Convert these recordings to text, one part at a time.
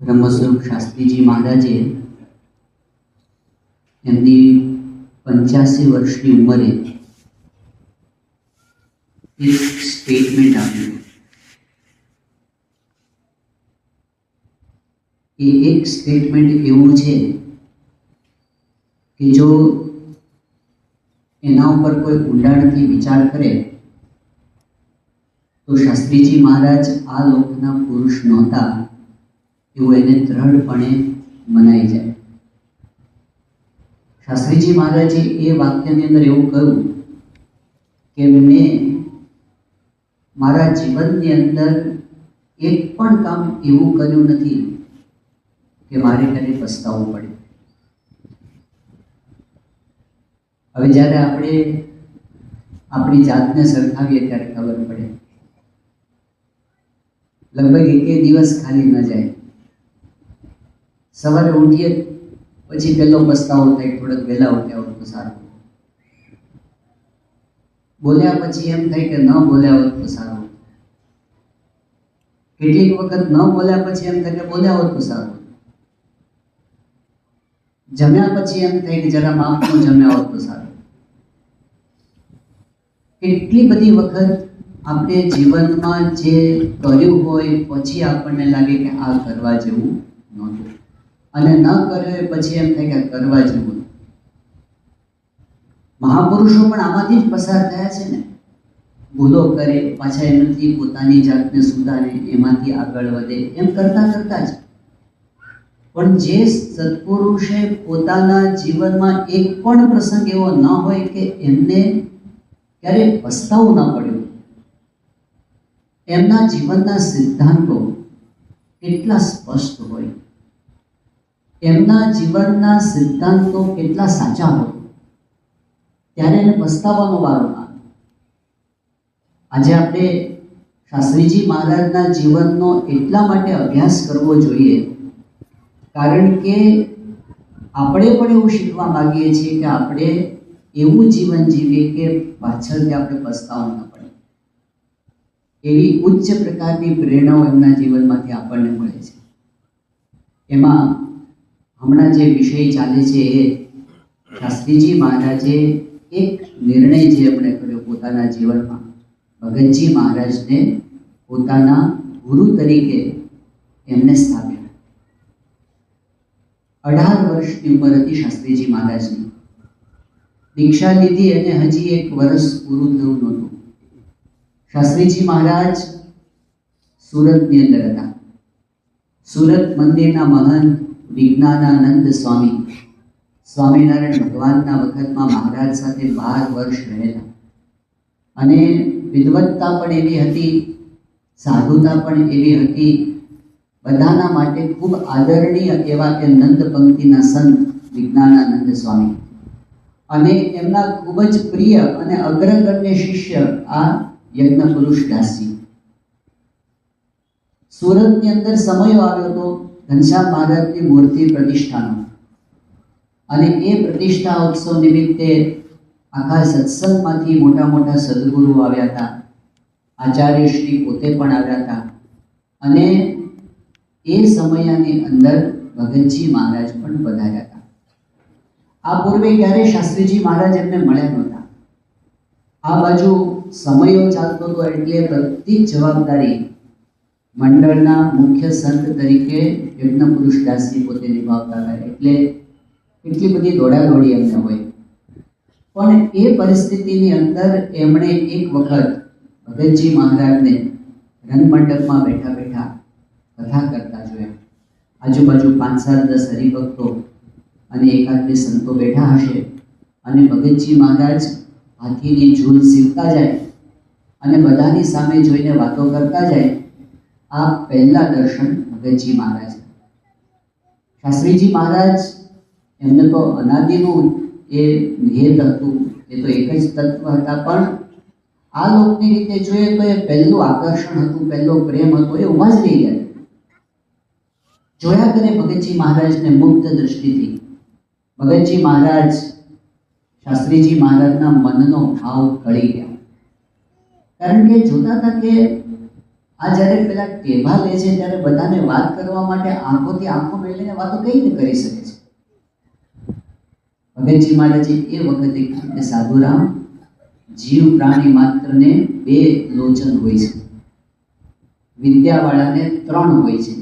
બ્રહ્મસ્વરૂપ શાસ્ત્રીજી મહારાજે એમની 85 વર્ષની ઉંમરે એક સ્ટેટમેન્ટ આપ્યું. એ એક સ્ટેટમેન્ટ એવું છે કે જો એના ઉપર કોઈ ઊંડાણથી વિચાર કરે તો શાસ્ત્રીજી મહારાજ આ લોકના પુરુષ નહોતા એવું એને દ્રઢપણે મનાઈ જાય. શાસ્ત્રીજી મહારાજે એ વાક્યની અંદર એવું કહ્યું કે મેં મારા જીવનની અંદર એક પણ કામ એવું કર્યું નથી કે મારે ક્યારેય પસ્તાવવું પડે. હવે જ્યારે આપણે આપણી જાતને સરખાવીએ ત્યારે ખબર પડે. લગભગ એક દિવસ ખાલી ન જાય. સવારે ઉઠીએ પછી પહેલો પસ્તાવો થાય, થોડોક વહેલા ઉઠ્યા હોત તો સારું. બોલ્યા પછી એમ થાય કે ન બોલ્યા હોત તો સારું. કેટલીક વખત ન બોલ્યા પછી એમ થાય કે બોલ્યા હોત તો સારું. જમ્યા પછી એમ થાય કે જરા માપનું જમ્યા હોત તો સારું. કેટલી બધી વખત આપણે જીવનમાં જે કર્યું હોય પછી આપણને લાગે કે આ કરવા જેવું નહોતું, અને ન કર્યું પછી એમ થાય કે કરવા જેવું. મહાપુરુષો પણ આમાંથી જ પસાર થયા છે ને. ભૂલો કરે, પાછા એમાંથી પોતાની જાતને સુધારે, એમાંથી આગળ વધે, એમ કરતા કરતા જ. પણ જે સત્પુરુષે પોતાના જીવનમાં એક પણ પ્રસંગ એવો ન હોય કે એમને ક્યારે પસ્તાવું ન પડ્યું. એમના જીવનના સિદ્ધાંતો કેટલા સ્પષ્ટ હોય, એમના જીવનના સિદ્ધાંતો કેટલા સાચા હોય, ત્યારે એને પસ્તાવાનો વારો આવે. આજે આપણે શાસ્ત્રીજી મહારાજના જીવનનો એટલા માટે અભ્યાસ કરવો જોઈએ કારણ કે આપણે પણ એવું શીખવા માંગીએ છીએ કે આપણે એવું જીવન જીવીએ કે પાછળથી આપણે પસ્તાવો ન પડે. એવી ઉચ્ચ પ્રકારની પ્રેરણાઓ એમના જીવનમાંથી આપણને મળે છે. એમાં હમણાં જે વિષય ચાલે છે એ શાસ્ત્રીજી મહારાજે એક નિર્ણય જે એમણે કર્યો પોતાના જીવનમાં, ભગતજી મહારાજને પોતાના ગુરુ તરીકે એમને સ્થાપ્યા. 18 વર્ષની ઉંમર હતી શાસ્ત્રીજી મહારાજની. દીક્ષા લીધી અને હજી 1 વર્ષ પૂરું થયું નહોતું. શાસ્ત્રીજી મહારાજ સુરતની અંદર હતા. સુરત મંદિરના મહંત વિજ્ઞાનાનંદ સ્વામિનારાયણ ભગવાનના વખતમાં મહારાજ સાથે 12 વર્ષ રહેલા. અને વિદ્વત્તા પણ એવી હતી, સાધુતા પણ એવી હતી. બધાના માટે ખૂબ આદરણીય એવા કે નંદ પંક્તિના સંત વિજ્ઞાનાનંદ સ્વામી, અને એમના ખૂબ જ પ્રિય અને અગ્રગણ્ય શિષ્ય આ યજ્ઞ પુરુષ દાસજી. સુરતની અંદર સમય આવ્યો હતો ઘનશ્યામ મહારાજની મૂર્તિ પ્રતિષ્ઠાનો, અને એ પ્રતિષ્ઠા ઉત્સવ નિમિત્તે આખા સત્સંગમાંથી મોટા મોટા સદગુરુ આવ્યા હતા. આચાર્યશ્રી પોતે પણ આવ્યા હતા. અને એ સમયની અંદર ભગતજી મહારાજ પણ પધાર્યા હતા. આ પૂર્વે ક્યારે શાસ્ત્રીજી મહારાજ એમને મળ્યા નહોતા. આ બાજુ સમયો ચાલતો હતો એટલે બધી જ જવાબદારી મંડળના મુખ્ય સંત તરીકે યજ્ઞ પુરુષ દાસજી પોતે નિભાવતા હતા. એટલે એટલી બધી દોડાદોડી એમને હોય. પણ એ પરિસ્થિતિની અંદર એમણે એક વખત ભગતજી મહારાજને રંગમંડપમાં બેઠા બેઠા કથા કરતા જોયા. આજુબાજુ 5-7-10 હરિભક્તો અને 1-2 સંતો બેઠા હશે, અને ભગતજી મહારાજ હાથીની ઝૂલ સીવતા જાય અને બધાની સામે જોઈને વાતો કરતા જાય. આ પહેલા દર્શન ભગતજી મહારાજ. શાસ્ત્રીજી મહારાજ એમને તો અનાદિનું એ નિયત હતું, એ તો એક જ તત્વ હતા. પણ આ લોકની રીતે જોઈએ તો એ પહેલું આકર્ષણ હતું, પહેલો પ્રેમ હતો, એ ઉભા જ રહી ગયા. જોયા કરે ભગતજી મહારાજને મુગ્ધ દ્રષ્ટિથી. ભગતજી મહારાજ શાસ્ત્રીજી મહારાજના મનનો ભાવ કળી ગયા. કારણ કે જોતા હતા કે આ જ્યારે પેલા ટેભા લે છે ત્યારે બધાને વાત કરવા માટે આંખોથી આંખો મેળવીને વાતો કઈ રીતે કરી શકે છે? ભગતજી મહારાજે એ વખતે કીધું કે સાધુરામ, જીવ પ્રાણી માત્રને 2 લોચન હોય છે. વિદ્યાવાળાને 3 હોય છે,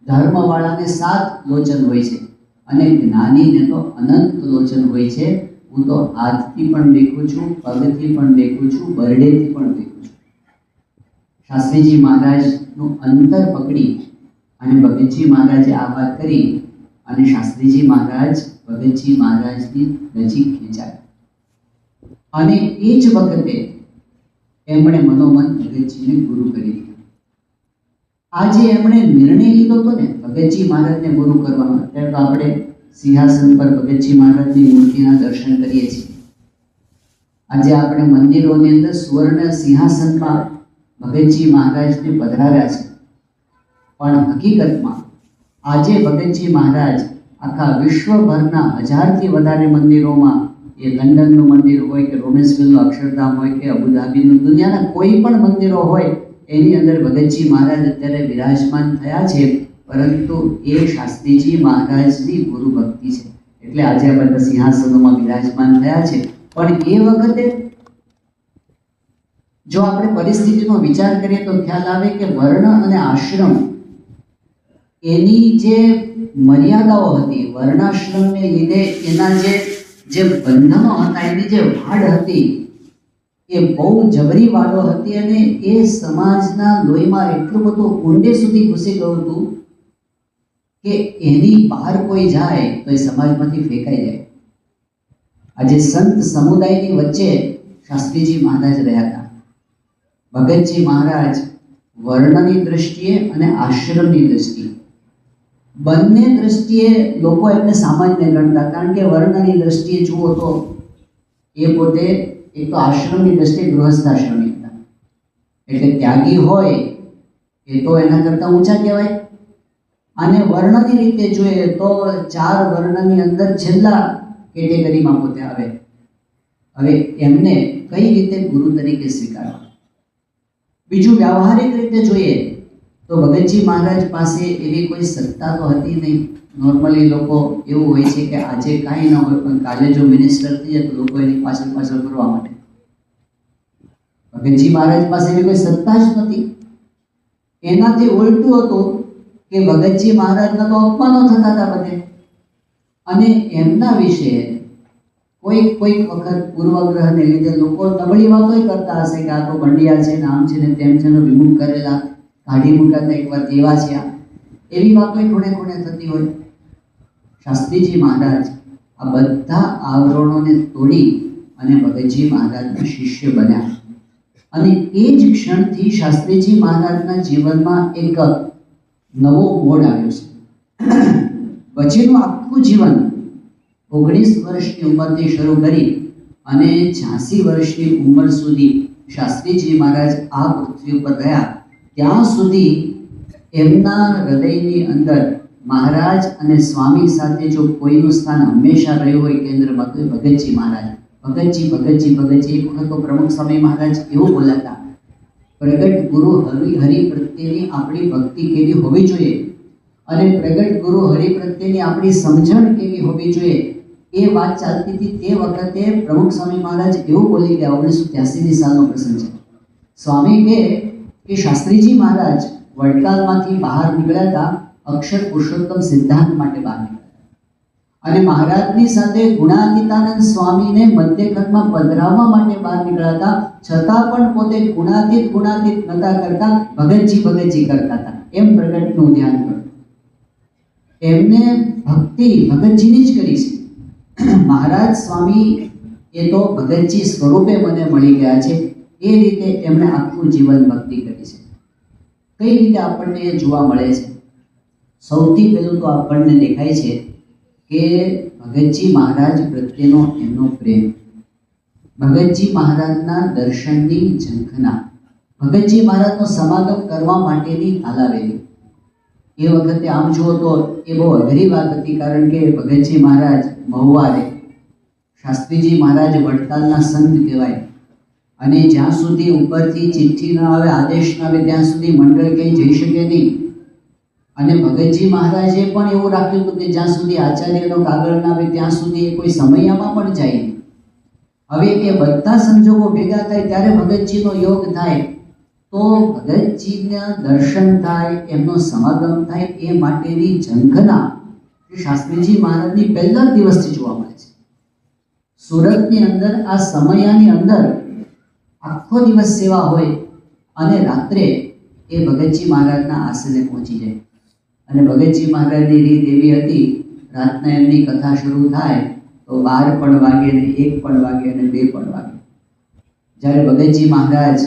ધર્મવાળાને 7 લોચન હોય છે, અને જ્ઞાનીને તો અનંત લોચન હોય છે. હું તો હાથથી પણ દેખું છું, પગથી પણ દેખું છું, બરડેથી પણ દેખું છું. શાસ્ત્રીજી મહારાજનું અંતર પકડી અને ભગતજી મહારાજે આ વાત કરી અને શાસ્ત્રીજી મહારાજ ભગતજી મહારાજની નજીક ખેંચાયા અને એ જ વખતે એમણે મનોમન ભગતજીને ગુરુ કરી દીધા. આજે એમણે નિર્ણય લીધો હતો ને ભગતજી મહારાજને ગુરુ કરવાનો, ત્યારે તો આપણે સિંહાસન પર ભગતજી મહારાજની મૂર્તિના દર્શન કરીએ છીએ. આજે આપણે મંદિરોની અંદર સુવર્ણ સિંહાસનમાં ભગતજી મહારાજને પધરાવ્યા છે, પણ હકીકતમાં આજે ભગતજી મહારાજ આખા વિશ્વભરના 1000થી વધારે મંદિરોમાં, એ લંડનનું મંદિર હોય કે રોમેન્સવિલનું અક્ષરધામ હોય કે અબુધાબીનું, દુનિયાના કોઈ પણ મંદિરો હોય એની અંદર ભગતજી મહારાજ અત્યારે વિરાજમાન થયા છે. પરંતુ એ શાસ્ત્રીજી મહારાજની ગુરુ ભક્તિ છે એટલે આજે આ બધા સિંહાસનોમાં વિરાજમાન થયા છે. પણ એ વખતે જો આપણે પરિસ્થિતિનો વિચાર કરીએ તો ખ્યાલ આવે કે વર્ણ અને આશ્રમ એની જે મર્યાદાઓ હતી, વર્ણાશ્રમને લીધે એના જે બંધનો હતા, એની જે વાડ હતી એ બહુ જબરી વાડો હતી અને એ સમાજના લોહીમાં એટલું બધું ઊંડે સુધી ઘૂસી ગયું હતું કે એની બહાર કોઈ જાય તો એ સમાજમાંથી ફેંકાઈ જાય. આજે સંત સમુદાયની વચ્ચે શાસ્ત્રીજી મહારાજ રહ્યા હતા. ભગતજી મહારાજ વર્ણની દ્રષ્ટિએ અને આશ્રમની દ્રષ્ટિએ, બંને દ્રષ્ટિએ લોકો એમને સામાન્ય ગણતા. કારણ કે વર્ણની દ્રષ્ટિએ જુઓ તો એ પોતે એક તો આશ્રમની દ્રષ્ટિએ ગૃહસ્થાશ્રમી હતા, એટલે ત્યાગી હોય એ તો એના કરતાં ઊંચા કહેવાય. અને વર્ણની રીતે જોઈએ તો 4 વર્ણની અંદર છેલ્લા કેટેગરીમાં પોતે આવે. હવે એમને કઈ રીતે ગુરુ તરીકે સ્વીકારવા? બીજું વ્યવહારિક રીતે જોઈએ તો ભગતજી મહારાજ પાસે એવી કોઈ સત્તા તો હતી નહીં. નોર્મલી લોકો એવું હોય છે કે આજે કાંઈ ન હોય પણ કાલે જો મિનિસ્ટર થઈ જાય તો લોકો એની પાછળ ફરવા માટે. ભગતજી મહારાજ પાસે એવી કોઈ સત્તા જ નથી. એનાથી ઉલટું હતું કે ભગતજી મહારાજના તો અપમાનો થતા હતા બધે, અને એમના વિશે કોઈક વખત પૂર્વગ્રહને લીધે લોકો નબળી વાતો કરતા હશે કે આ તો બંડિયા છે, આમ છે ને તેમ છે ને, વિમુખ કરેલા, કાઢી મૂકાતા એક વાર એવા છે, એવી વાતો ખૂણે ખૂણે થતી હોય. શાસ્ત્રીજી મહારાજ આ બધા આવરણોને તોડી અને ભગતજી મહારાજના શિષ્ય બન્યા. અને એ જ ક્ષણથી શાસ્ત્રીજી મહારાજના જીવનમાં એક નવો મોડ આવ્યો છે. પછીનું આખું જીવન 19 વર્ષની ઉંમરથી શરૂ કરી અને 86 વર્ષની ઉંમર સુધી શાસ્ત્રીજી મહારાજ આ પૃથ્વી ઉપર રહ્યા. ત્યાં સુધી એમના હૃદયની અંદર મહારાજ અને સ્વામી સાથે જો કોઈનું સ્થાન હંમેશા રહ્યું હોય કેન્દ્રમાં, તો ભગતજી મહારાજ. ભગતજી ભગતજી ભગતજી. એક વખત તો પ્રમુખ સ્વામી મહારાજ એવું બોલાતા, પ્રગટ ગુરુ હરિ પ્રત્યેની આપણી ભક્તિ કેવી હોવી જોઈએ અને પ્રગટ ગુરુ હરિ પ્રત્યેની આપણી સમજણ કેવી હોવી જોઈએ. એ વાત ચાલતી હતી તે વખતે પ્રમુખ સ્વામી મહારાજ એવું બોલી ગયા. 1983 સાલનો પ્રસંગ છે. સ્વામી કહે કે શાસ્ત્રીજી મહારાજ વડતાલમાંથી બહાર નીકળ્યા હતા, અક્ષર પુરુષોત્તમ સિદ્ધાંત માટે બહાર નીકળ્યા, અને મહારાજની સાથે ગુણાતીતાનંદ સ્વામીને મધ્યખંડમાં પધરાવવા માટે બહાર નીકળ્યા હતા. છતાં પણ પોતે ગુણાતીત નતા કરતા, ભગતજી કરતા હતા. એમ પ્રગટનું ધ્યાન કર્યું. એમને ભક્તિ ભગતજીની જ કરી છે. મહારાજ સ્વામી એ તો ભગતજી સ્વરૂપે મને મળી ગયા છે. એ રીતે એમણે આખું જીવન ભક્તિ કરી છે. કઈ રીતે આપણને એ જોવા મળે છે? સૌથી પહેલું તો આપણને દેખાય છે કે ભગતજી મહારાજ પ્રત્યેનો એમનો પ્રેમ, ભગતજી મહારાજના દર્શનની ઝંખના, ભગતજી મહારાજનો સમાગમ કરવા માટેની તાલાવેલી. એ વખતે આમ જુઓ તો એ બહુ અઘરી વાત હતી, કારણ કે ભગતજી મહારાજ મહુવા રહે, શાસ્ત્રીજી મહારાજ વડતાલના સંત કહેવાય, અને જ્યાં સુધી ઉપરથી ચિઠ્ઠી ન આવે, આદેશ ન આવે, ત્યાં સુધી મંડળ ક્યાંય જઈ શકે નહીં. અને ભગતજી મહારાજે પણ એવું રાખ્યું હતું કે જ્યાં સુધી આચાર્યનો કાગળ ના આવે ત્યાં સુધી એ કોઈ સમયમાં પણ જાય નહીં. હવે એ બધા સંજોગો ભેગા થાય ત્યારે ભગતજીનો યોગ થાય, તો ભગતજીના દર્શન થાય, એમનો સમાગમ થાય, એ માટેની ઝંખના શાસ્ત્રીજી મહારાજની પહેલા દિવસથી જોવા મળે છે. સુરતની અંદર આ સમયાની અંદર આખો દિવસ સેવા હોય અને રાત્રે એ ભગતજી મહારાજના આસને પહોંચી જાય. અને ભગતજી મહારાજની રીત એવી હતી, રાતના એમની કથા શરૂ થાય તો 12 પણ વાગે ને 1 પણ વાગે અને 2 પણ વાગે. જ્યારે ભગતજી મહારાજ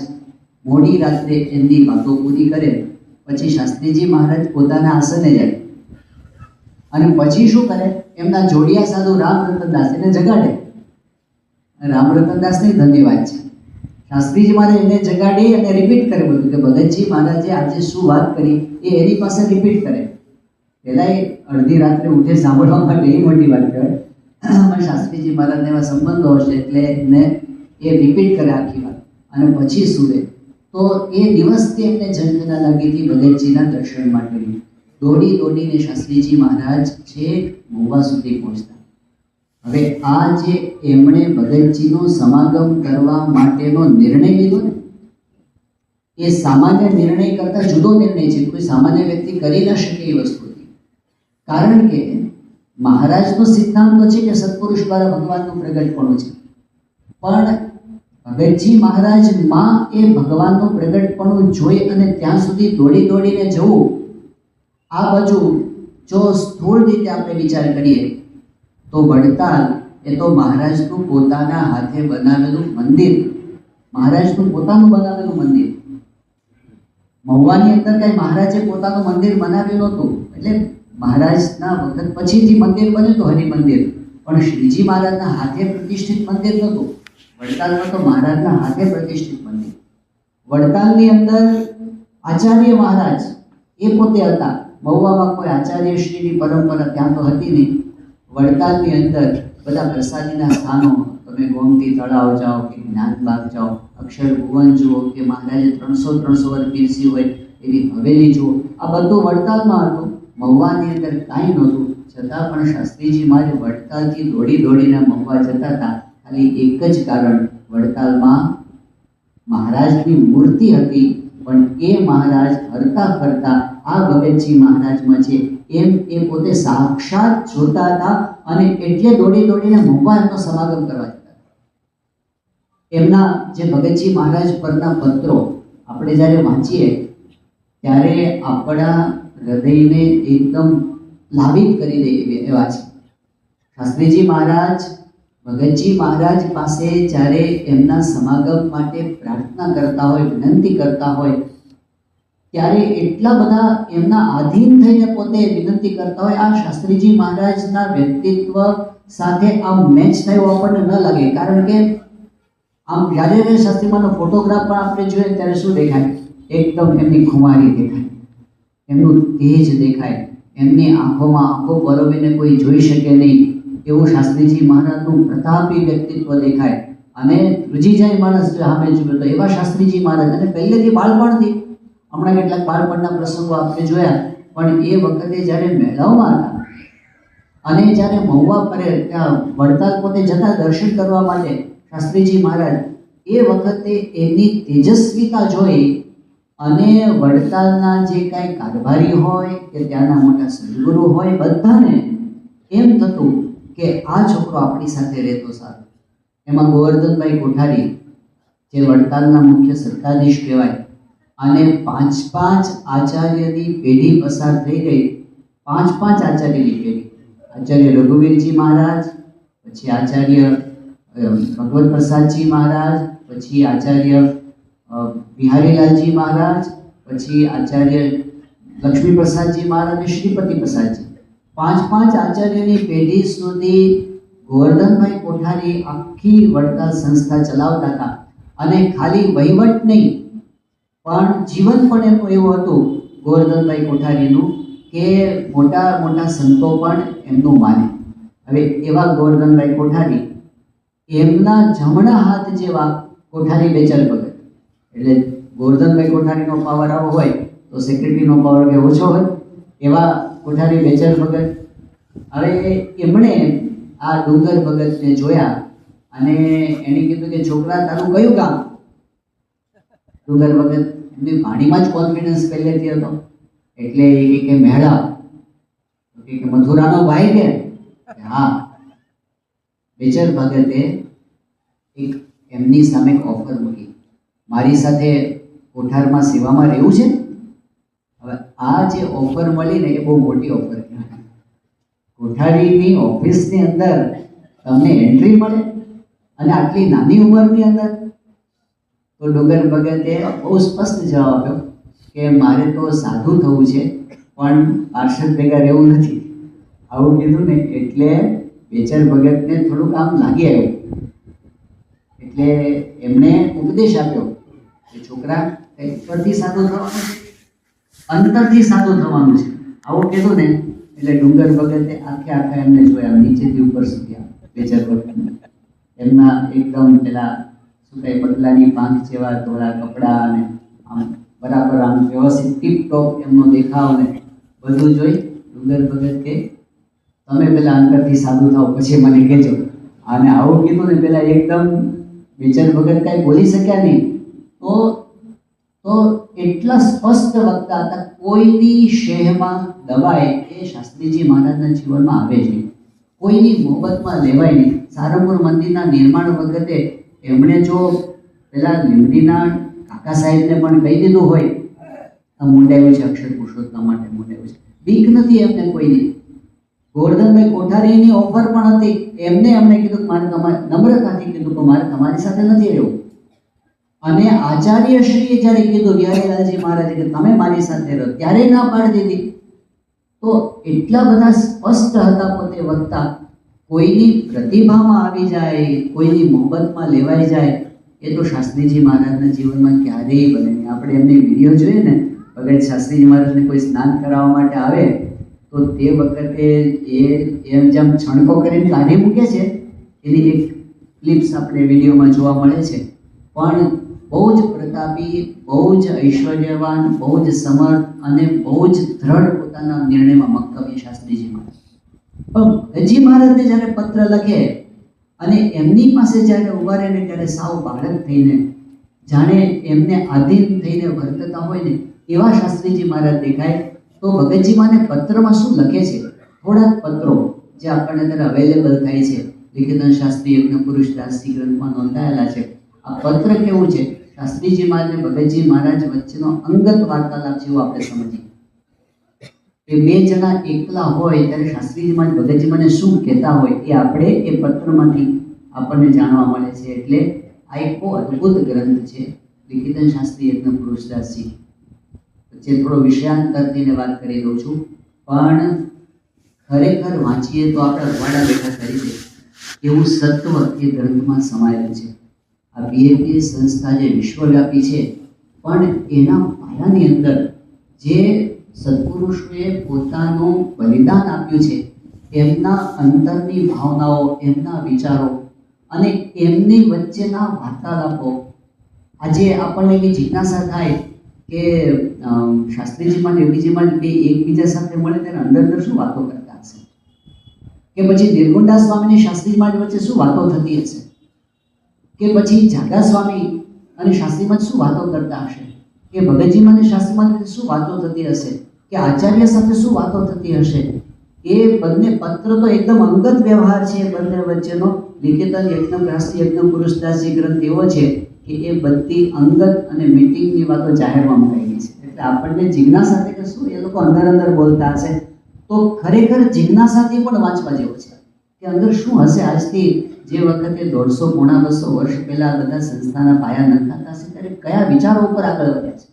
મોડી રાત્રે એમની વાતો પૂરી કરે પછી શાસ્ત્રીજી મહારાજ પોતાના આસને જાય અને પછી શું કરે, એમના જોડિયા સાધુ રામરતનદાસ એને જગાડે. રામરતનદાસની ધન્યવાદ છે. શાસ્ત્રીજી મહારાજ એને જગાડી અને રિપીટ કરે બધું કે ભગતજી મહારાજે આજે શું વાત કરી એ એની પાસે રિપીટ કરે. પહેલા એ અડધી રાત્રે ઉઠે સાંભળવા માટે એ મોટી વાત કહેવાય. શાસ્ત્રીજી મહારાજને એવા સંબંધો હશે એટલે એને એ રિપીટ કરે આખી વાત અને પછી સુવે. તો એ દિવસથી એમને ઝંખના લાગી હતી ભગતજીના દર્શન માટેની. દોડીને શાસ્ત્રીજી મહારાજ છે મહુવા સુધી પહોંચતા. હવે આ જે એમણે ભગતજીનો સમાગમ કરવા માટેનો નિર્ણય લીધો ને, એ સામાન્ય નિર્ણય કરતા જુદો નિર્ણય છે. કોઈ સામાન્ય વ્યક્તિ કરી ન શકે એ વસ્તુ હતી. કારણ કે મહારાજનો સિદ્ધાંત તો છે કે સત્પુરુષ દ્વારા ભગવાનનું પ્રગટપણું છે, પણ ભગતજી મહારાજમાં એ ભગવાનનું પ્રગટપણું જોઈ અને ત્યાં સુધી દોડીને જવું, આ બાજુ જો સ્થૂળ રીતે આપણે વિચાર કરીએ તો વડતાલ એ તો મહારાજનું પોતાના હાથે બનાવેલું મંદિર, મહારાજનું પોતાનું બનાવેલું મંદિર. મહુવાની અંદર કઈ મહારાજે પોતાનું મંદિર બનાવ્યું નહોતું. એટલે મહારાજના વખત પછીથી મંદિર બન્યું હતું હરિમંદિર, પણ શ્રીજી મહારાજના હાથે પ્રતિષ્ઠિત મંદિર નહોતું. વડતાલમાં તો મહારાજના હાથે પ્રતિષ્ઠિત મંદિર. વડતાલની અંદર આચાર્ય મહારાજ એ પોતે હતા. મહુવામાં કોઈ આચાર્યશ્રીની પરંપરા ત્યાં તો હતી નહીં. વડતાલની અંદર બધા પ્રસાદીના સ્થાનો, તમે ગોમતી તળાવ જાઓ કે જ્ઞાનબાગ જાઓ, અક્ષર ભુવન જુઓ કે મહારાજે 300 વર્ષ પીરસી હોય એવી હવેલી જુઓ, આ બધું વડતાલમાં હતું. મહુવાની અંદર કાંઈ નહોતું. છતાં પણ શાસ્ત્રીજી મહારાજ વડતાલથી દોડીને મહુવા જતા હતા. ખાલી એક જ કારણ, વડતાલમાં મહારાજની મૂર્તિ હતી, પણ એ મહારાજ હરતા ફરતા આ ભગતજી મહારાજમાં છે એમ એ પોતે સાક્ષાત જોતા હતા અને એટલે દોડીને મહુવા એમનો સમાગમ કરવા જતા. એમના જે ભગતજી મહારાજ પરના પત્રો આપણે જ્યારે વાંચીએ ત્યારે આપણા હૃદયને એકદમ લાવિત કરી દે એવા છે. શાસ્ત્રીજી મહારાજ ભગતજી મહારાજ પાસે જ્યારે એમના સમાગમ માટે પ્રાર્થના કરતા હોય, વિનંતી કરતા હોય, ત્યારે એટલા બધા એમના આધીન થઈને પોતે વિનંતી કરતા હોય. આ શાસ્ત્રીજી મહારાજના વ્યક્તિત્વ સાથે આમ મેચ થયો આપણને ન લાગે. કારણ કે આમ જ્યારે શાસ્ત્રીમાંનો ફોટોગ્રાફ પણ આપણે જોઈએ ત્યારે શું દેખાય? એકદમ એમની ખુમારી દેખાય, એમનું તેજ દેખાય, એમની આંખોમાં આંખો પરોવીને કોઈ જોઈ શકે નહીં એવું શાસ્ત્રીજી મહારાજનું પ્રતાપી વ્યક્તિત્વ દેખાય. અને રૂજી જાય માણસ જો સામે જુએ તો એવા શાસ્ત્રીજી મહારાજ. અને પહેલેથી બાળપણથી, હમણાં કેટલાક બાળપણના પ્રસંગો આપણે જોયા, પણ એ વખતે જ્યારે મેળાઓમાં હતા અને જ્યારે મહુવા પરે ત્યાં વડતાલ પોતે જતા દર્શન કરવા માટે શાસ્ત્રીજી મહારાજ, એ વખતે એમની તેજસ્વીતા જોઈ અને વડતાલના જે કાંઈ કારભારી હોય કે ત્યાંના મોટા સદગુરુ હોય, બધાને એમ થતું કે આ છોકરો આપણી સાથે રહેતો સારું. એમાં ગોવર્ધનભાઈ કોઠારી જે વડતાલના મુખ્ય સત્તાધીશ કહેવાય, અને 5 આચાર્યની પેઢી પસાર થઈ ગઈ. 5 આચાર્યની પેઢી. આચાર્ય રઘુવીરજી મહારાજ, પછી આચાર્ય ભગવત પ્રસાદજી મહારાજ, પછી આચાર્ય બિહારીલાલજી મહારાજ, પછી આચાર્ય લક્ષ્મી પ્રસાદજી મહારાજ અને શ્રીપતિ પ્રસાદજી. 5 આચાર્યની પેઢી સુધી ગોવર્ધનભાઈ કોઠારી આખી વડતાલ સંસ્થા ચલાવતા હતા. અને ખાલી વહીવટ નહીં પણ જીવન પણ એમનું એવું હતું ગોવર્ધનભાઈ કોઠારીનું કે મોટા સંતો પણ એમનું માને. હવે એવા ગોવર્ધનભાઈ કોઠારી એમના જમણા હાથ જેવા કોઠારી બેચર ભગત, એટલે ગોરધનભાઈ કોઠારીનો પાવર આવો હોય તો સેક્રેટરીનો પાવર કે ઓછો હોય, એવા કોઠારી બેચર ભગત. હવે એમણે આ ડુંગર ભગતને જોયા અને એને કીધું કે છોકરા તારું કયું ગામ? ડુંગર ભગત એમની વાણીમાં જ કોન્ફિડન્સ પહેલેથી હતો, એટલે એ કે મેળા. કે મથુરાનો ભાઈ કે હા. બેચર ભગતે એક એમની સામે એક ઓફર મૂકી, મારી સાથે કોઠારમાં સેવામાં રહેવું છે. હવે આ જે ઓફર મળી ને એ બહુ મોટી ઓફર કહેવાય. કોઠારીની ઓફિસની અંદર તમને એન્ટ્રી મળે અને આટલી નાની ઉંમરની અંદર. તો ડુંગર ભગતે બહુ સ્પષ્ટ જવાબ આપ્યો કે મારે તો સાધુ થવું છે પણ પાર્ષદ ભેગા રહેવું નથી. આવું કીધું ને એટલે બેચર ભગતને થોડુંક આમ લાગી આવ્યું. એટલે એમણે ઉપદેશ આપ્યો કે છોકરા ઉપરથી સાધુ થવાનું છે, અંતરથી સાધુ થવાનું છે. આવું કીધું ને એટલે ડુંગર ભગતે આખા એમને જોયા, નીચેથી ઉપર સુધી બેચર ભગતને. એમના એકદમ પેલા શું કહે બદલાની પાંખ જેવા ધોળા કપડાં અને આમ બરાબર આમ વ્યવસ્થિત ટીપ ટોપ એમનો દેખાવ ને બધું જોઈ ડુંગર ભગત કે તમે પેલા અંતરથી સાધુ થાવ પછી મને કહેજો. અને આવું કીધું ને પેલા એકદમ બેચર ભગત કાંઈ બોલી શક્યા નહીં. તો એટલા સ્પષ્ટ વક્તા હતા, કોઈની શહેમાં દબાય એ શાસ્ત્રીજી મહારાજના જીવનમાં આવે જ નહીં, કોઈની મોહબતમાં લેવાય નહીં. સારંગપુર મંદિરના નિર્માણ વખતે એમણે જો પેલા લીમડીના કાકા સાહેબને પણ કહી દીધું હોય આ મુંડાયું છે અક્ષર પુરુષોત્તમ માટે મુંડાયું છે, બીક નથી એમને કોઈની. ગોરધનભાઈ કોઠારીની ઓફર પણ હતી, એમણે કીધું મારે તમારે નમ્રતાથી કીધું કે મારે તમારી સાથે નથી રહેવું. અને આચાર્યશ્રીએ જ્યારે કીધું બિહારીલાલજી મહારાજે કે તમે મારી સાથે રહો, ત્યારે ના પાડી દીધી. તો એટલા બધા સ્પષ્ટ હતા પોતે વક્તા, કોઈની પ્રતિભામાં આવી જાય, કોઈની મોહબતમાં લેવાઈ જાય, એ તો શાસ્ત્રીજી મહારાજના જીવનમાં ક્યારેય બને નહીં. આપણે એમની વિડીયો જોઈએ ને, ભગત શાસ્ત્રીજી મહારાજને કોઈ સ્નાન કરાવવા માટે આવે તો તે વખતે એમ જેમ છણકો કરીને કાઢી મૂકે છે, એની એક ક્લિપ્સ આપણે વિડીયોમાં જોવા મળે છે. પણ બહુ જ પ્રતાપી, બહુ જ ઐશ્વર્યવાન, બહુ જ સમર્થ અને બહુ જ દ્રઢ પોતાના નિર્ણયમાં મક્કમ શાસ્ત્રીજી મહારાજ. પણ ભગતજી મહારાજને જ્યારે પત્ર લખે અને એમની પાસે જ્યારે ઉભા રહે ને ત્યારે સાવ બાળક થઈને જાણે એમને આધીન થઈને વર્તતા હોય ને એવા શાસ્ત્રીજી મહારાજ દેખાય. તો ભગતજી માને પત્રમાં શું લખે છે, થોડાક પત્રો જે આપણને અત્યારે અવેલેબલ થાય છે, લિખિતન શાસ્ત્રી યજ્ઞ પુરુષ દાસજી ગ્રંથમાં નોંધાયેલા છે. આ પત્ર કેવું છે, શાસ્ત્રીજી મહારાજ અને ભગતજી મહારાજ વચ્ચેનો અંગત વાર્તાલાપ જેવો આપણે સમજીએ. એ બે જણા એકલા હોય ત્યારે શાસ્ત્રીજી મહારાજ ભગતજી મને શું કહેતા હોય એ આપણે એ પત્રમાંથી આપણને જાણવા મળે છે. એટલે આ એક બહુ અદ્ભુત ગ્રંથ છે લિખિતન શાસ્ત્રી યજ્ઞ પુરુષ દાસજી. જે થોડો વિષયાંતરથી વાત કરી દઉં છું, પણ ખરેખર વાંચીએ તો આપણે રવાડા બેઠા કરી દે એવું સત્વ એ ગ્રંથમાં સમાયેલું છે. આ બીએપીએસ સંસ્થા જે વિશ્વવ્યાપી છે, પણ એના પાયાની અંદર જે સત્પુરુષોએ પોતાનું બલિદાન આપ્યું છે, એમના અંતરની ભાવનાઓ, એમના વિચારો અને એમની વચ્ચેના વાર્તાલાપો, આજે આપણને એવી જિજ્ઞાસા થાય કે શાસ્ત્રીજીમાં દેવજીમાં બે એકબીજા સાથે મળે ત્યારે અંદર શું વાતો કરતા હશે, કે પછી નિર્ગુણદાસ સ્વામીની શાસ્ત્રીજીમાં વચ્ચે શું વાતો થતી હશે, કે પછી જાડા સ્વામી અને શાસ્ત્રીમાં શું વાતો કરતા હશે, કે ભગતજીમાં અને શાસ્ત્રીમાં શું વાતો થતી હશે, કે આચાર્ય સાથે શું વાતો થતી હશે. એ બંને પત્ર તો એકદમ અંગત વ્યવહાર છે બંને વચ્ચેનો. લિખિતન યજ્ઞ શાસ્ત્રી યજ્ઞ પુરુષદાસજી ગ્રંથ એવો છે કે એ બધી અંગત અને મીટિંગની વાતો જાહેરમાં મુકાઈ છે. એટલે આપણને જિજ્ઞાસા થાય કે શું એ લોકો અંદર બોલતા હશે. તો ખરેખર જિજ્ઞાસાથી પણ વાંચવા જેવું છે કે અંદર શું હશે. આજથી જે વખતે 150 પોણા 200 વર્ષ પહેલા બધા સંસ્થાના પાયા નખાતા હશે ત્યારે કયા વિચારો ઉપર આગળ વધ્યા છે.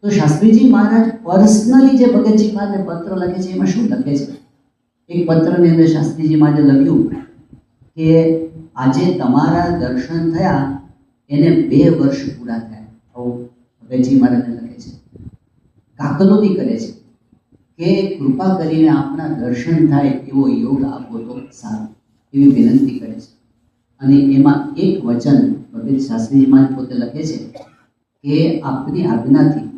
તો શાસ્ત્રીજી મહારાજ પર્સનલી જે ભગતજી મહારાજને પત્ર લખે છે એમાં શું લખે છે. એક પત્રની અંદર શાસ્ત્રીજી મહારાજે લખ્યું કે આજે તમારા દર્શન થયા એને 2 વર્ષ પૂરા થયા. આવું ભગતજી મહારાજને લખે છે. કાકલોદી કરે છે કે કૃપા કરીને આપના દર્શન થાય એવો યોગ આપો તો સારું, એવી વિનંતી કરે છે. અને એમાં એક વચન ભગત શાસ્ત્રીજીમાં પોતે લખે છે કે આપની આજ્ઞાથી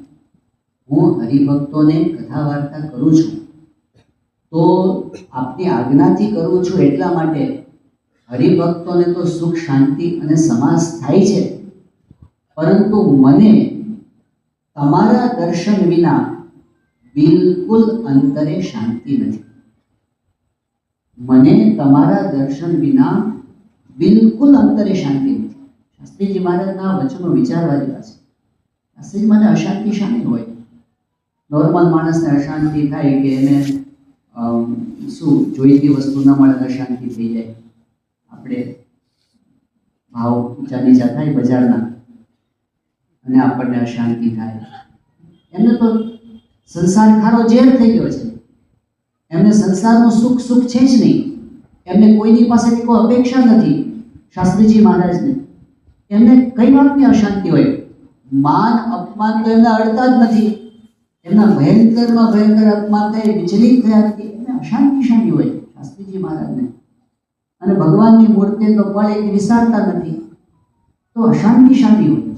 હું હરિભક્તોને કથા વાર્તા કરું છું, તો આપની આજ્ઞાથી કરું છું એટલા માટે હરિભક્તોને તો સુખ શાંતિ અને સમાસ થાય છે, પરંતુ મને તમારા દર્શન વિના બિલકુલ અંતરે શાંતિ નથી. મને તમારા દર્શન વિના બિલકુલ અંતરે શાંતિ નથી. શાસ્ત્રીજી મહારાજના વચનો વિચારવા જેવા છે. શાસ્ત્રીજી મને અશાંતિ શાની હોય? નોર્મલ માણસને અશાંતિ થાય કે એને શું જોઈતી વસ્તુ ન મળે અશાંતિ થઈ જાય, આપણે ભાવ ઊંચા નીચા થાય બજારના અને આપણને અશાંતિ થાય. એમને તો સંસાર ખારો ઝેર થઈ ગયો છે. એમને સંસારનું સુખ સુખ છે જ નહીં. એમને કોઈની પાસેથી કોઈ અપેક્ષા નથી. શાસ્ત્રીજી મહારાજને એમને કઈ વાતની અશાંતિ હોય? માન અપમાન તો એમને અડતા જ નથી. એમના ભયંકરમાં ભયંકર અપમાન થાય, વિચલિત થયા નથી. એમને અશાંતિ શાની હોય શાસ્ત્રીજી મહારાજને? અને ભગવાનની મૂર્તિ તો પળ એક વિસારતા નથી, તો અશાંતિ શાની હોય?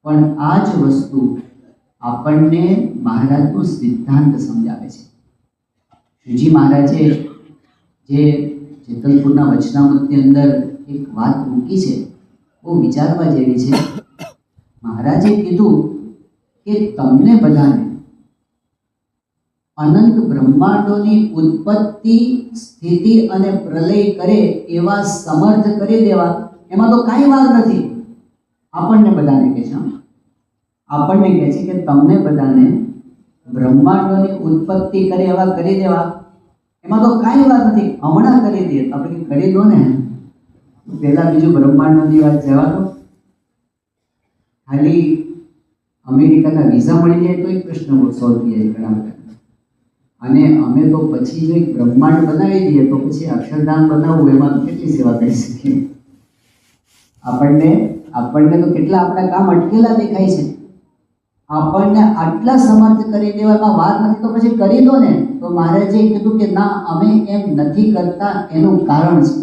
પણ આ જ વસ્તુ આપણને મહારાજનો સિદ્ધાંત સમજાવે છે. શ્રીજી મહારાજે જે જેતલપુરના વચનામૃતની અંદર એક વાત મૂકી છે, બહુ વિચારવા જેવી છે. મહારાજે કીધું કે તમને બધાને અનંત બ્રહ્માંડોની ઉત્પત્તિ સ્થિતિ અને પ્રલય કરે એવા સમર્થ કરી દેવા, એમાં તો કાંઈ વાર નથી. આપણને બધાને કહે છે, આપણને કહે છે કે તમને બધાને બ્રહ્માંડોની ઉત્પત્તિ કરે એવા કરી દેવા, એમાં તો કાંઈ વાત નથી. હમણાં કરી દે આપણે કરી દો ને, પહેલા બીજું બ્રહ્માંડોની વાત જવા દો. ખાલી અમેરિકાના વિઝા મળી જાય તો એક પ્રશ્ન સોલ્વ થઈ જાય ઘણા બધા. અને અમે તો પછી જો એક બ્રહ્માંડ બનાવી દઈએ તો પછી અક્ષરધામ બનાવવું, એમાં કેટલી સેવા કરી શકીએ? આપણને તો કેટલા આપણા કામ અટકેલા દેખાય છે. આપણને આટલા સમર્થ કરી દેવામાં વાર નથી, તો પછી કરી દો ને. તો મહારાજે કીધું કે ના, અમે એમ નથી કરતા, એનું કારણ છે.